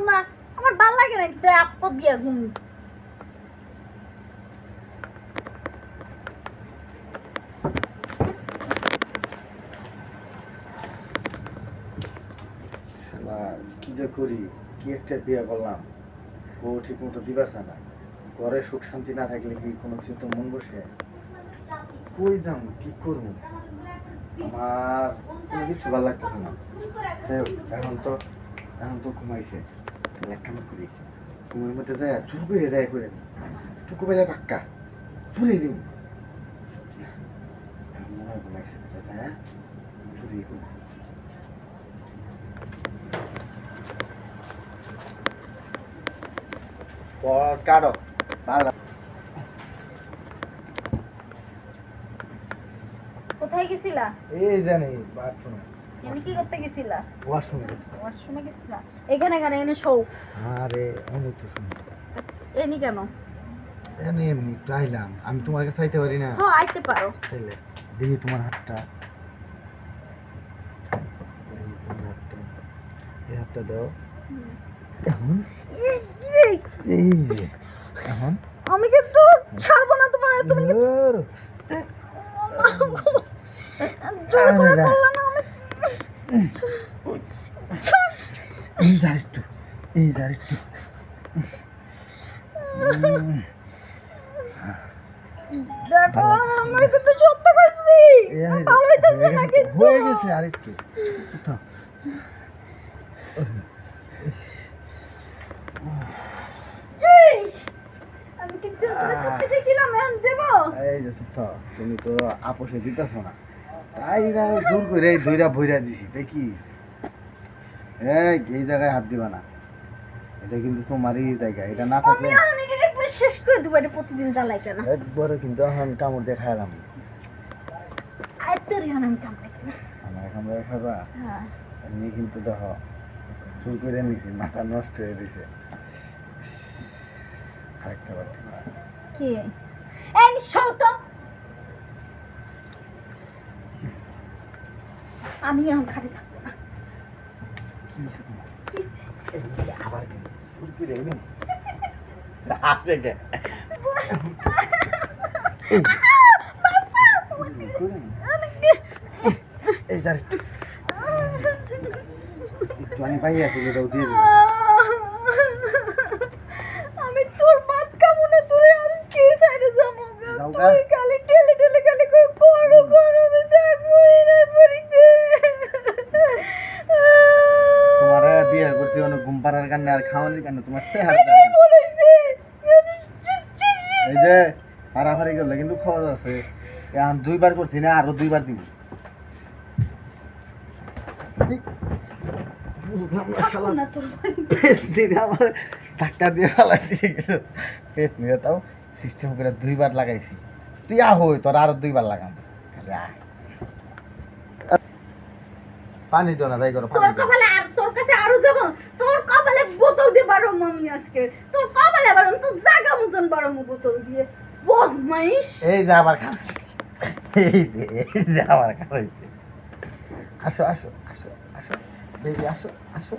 না আমার ভাল লাগে না তুই আপদ দিয়া ঘুম কি যে করি, কি একটা বিয়ে করলাম, ও ঠিক মতো দিবাসা না। ঘরে সুখ শান্তি না থাকলে কি কোনো কিছু তো মন বসে? কই যাম, কি করবো, আমার কোনো কিছু ভালো লাগতেছে না। এখন তো ঘুমাইছে, তাহলে এক কাম করি, সময়ের মধ্যে যায় চুর করে যায় করে টুকু বেলা পাক্কা চুরি দিব। মনে হয় ঘুমাইছে, হ্যাঁ চুরি করবো। কাটো কোথায় গেছিলা? এই জানি বাথরুমে। এনে কি করতে গেছিলা? ওয়াশরুমে গেছিলা? এখানে কেন এনে শো? আরে অনেক তো শুনি এনি কেন? এনে এমনি চাইলাম, আমি তোমার কাছে চাইতে পারি না? হ্যাঁ আইতে পারো। তাইলে দেখি তোমার হাতটা, এই হাতটা দাও। এখন এই যে এখন আমি কিন্তু ছাড়বো না তোমার, তুমি কিন্তু জোর করে করলা না। আমি এই দাঁড়িয়ে এই দাঁড়িয়ে দেখো আমি কিন্তু সত্য কইছি, ভালো হইতাছে না কিন্তু হয়ে গেছে। আরেকটু আমি কি জোর করে করতে গেছিলাম, এখন দেবো? এই যে তুমি তো আপোষে দিতেছো না, তাই না জোর করে ধইরা ভইরা দিছি। দেখি এই জায়গায় হাত দিবা না, এটা কিন্তু তোমারই জায়গা, এটা না থাকলে আমি এখন এটা পুরো শেষ করে দেবো। এটা প্রতিদিন জ্বালাই কেন? একবারে কিন্তু এখন কামড় দিয়ে খাইলাম। তোর এখন আমি কামড়াইছি না। আমার কামড়ে খাবা? হ্যাঁ এমনি কিন্তু দেখো চুল করে নিছি, মাথা নষ্ট হয়ে গেছে। আরেকটা বাড়তি কি এই শোও তো, আমি এখন খাটে থাকবো না। কি হয়েছে তোমার? কিসে? এই আবার কিন্তু চুল করে এমনি আসে কে? এই যার একটু আমি পাই আছি, যেটাও দিয়ে দিলাম। আমি তোর বাত কামনে তোরে আজকে সাইডে যাবো গা। যাও গা। তুই খালি ঠেলে ঠেলে খালি করো করো, আমি দেখবো এই পরিতে। তোমার বিয়ে করতে অনেক ঘুম পাড়ার কারণে আর খাওয়ানোর কারণে তোমার চেহারা বলেছে এই যে পারাফারি করলে কিন্তু খরচ আছে। এখন 2 বার করছি না, আরো 2 বার দিব। না তোর আমার ধাক্কা দিয়ে ফেলাই দিয়ে গেল পেট নিয়ে, তাও সিস্টেম করে 2 বার লাগাইছি। তুই আহই, তোর আরো 2 বার লাগাম। খালি আয়, পানি দাও না, তাই করো। তোর কপালে আর তোর কাছে আরো যাব। তোর কপালে বোতল দিয়ে বারো আমি আজকে। তোর কপালে বারো, তোর জায়গা মতন বারো বোতল দিয়ে। বদমাইশ। এই যে আবার খাচ্ছি, এই যে আবার খাওয়াইছে। আসো আসো আসো আসো, বেবি আসো আসো।